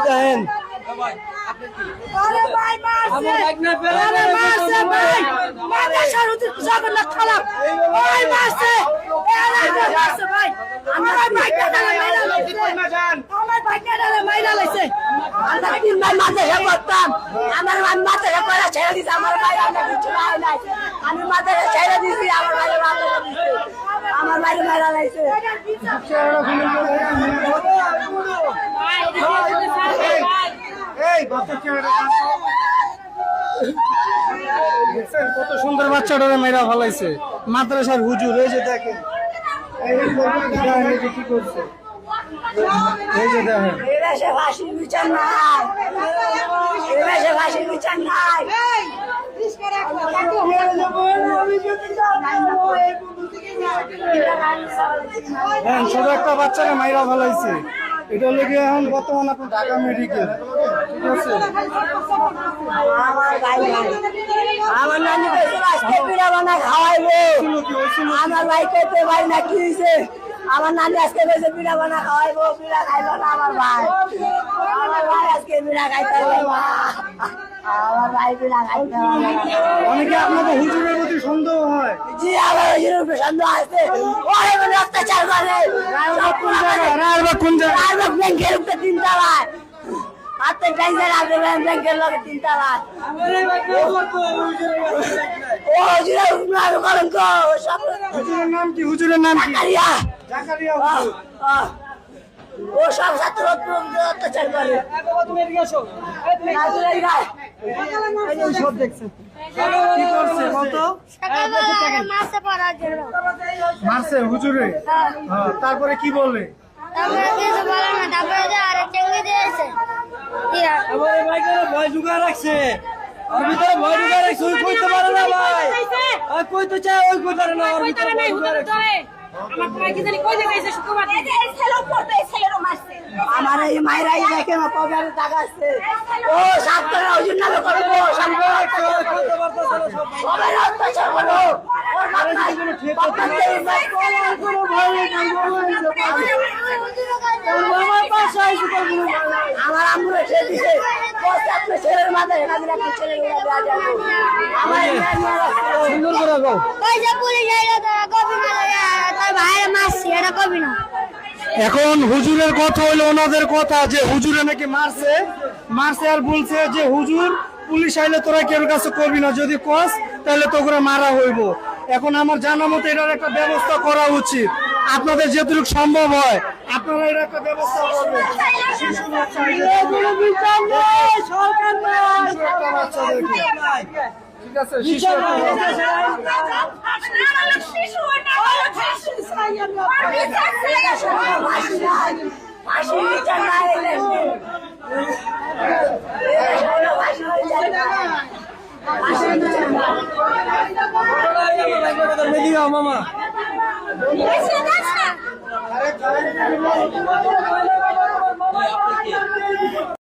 দেখেন আমি মাথায় ছেড়ে দিছি আমার বাইরে মেলা লাগছে কত সুন্দর বাচ্চাটারে মেয়েরা ভালাইছে মাদ্রাসার হুজুর এই যে দেখেন কি করছে এই যে দেখেন ফাঁসির বিচার নাই ফাঁসির বিচার নাই ছোট একটা বাচ্চাকে মাইরা ভালাইছে এটা লেগে এখন বর্তমান আপনার ঢাকা মেডিকেল ঠিক আছে আমার নানি আজকে পিঠা বানা খাওয়াইবো আমার ভাই কইতে ভাই না কি হয়েছে আমার নানি আজকে বেশি পিঠা বানা খাওয়াইবো পিঠা খাইলো না আমার ভাই আজকে পিঠা খাইতে হবে আমার ভাই পিঠা খাইতে হবে অনেকে আপনাদের হুজুরের প্রতি সন্দেহ হয় জি আমার হুজুরের উপরে সন্দেহ আছে ওরে মানে অত্যাচার করে কোন জায়গায় ব্যাংকের উপরে 3 তলায় হাতে ব্যাংকের আগে ব্যাংকের লগে 3 তলায় ও হুজুরের উপরে কলঙ্ক হুজুরের নাম কি হুজুরের নাম কি জাকারিয়া জাকারিয়া ও সব ছাত্র অত্যাচার করে সব দেখছেন কি করছে কত মারছে হুজুরে হ্যাঁ তারপরে কি বলে ভয় জুগা রাখছে ওর ভিতরে ভয় জুগা রাখছে ওই কইতে পারে না ভাই ওই কইতে চায় ওই কইতে পারে না ওর ভিতরে ভয় জুগা রাখছে আমার এই মায়েরাই দেখে না কবে টাকা আসছে ও সাতটা ওজন নামে করবো সবাই অত্যাচার করবো আমার আম্মুরে ছেড়ে দিছে ছেলের মাথায় ছেলে সুন্দর করে গাও এখন হুজুরের কথা হইলো ওনাদের কথা যে হুজুরে নাকি মারছে আর বলছে যে হুজুর পুলিশ আইলে তোরা কেউ কাছে করবি না যদি কস তাহলে তো করে মারা হইব এখন আমার জানা মতো এটার একটা ব্যবস্থা করা উচিত আপনাদের যেটুকু সম্ভব হয় আপনারা এর একটা ব্যবস্থা করবেন ঠিক আছে মামা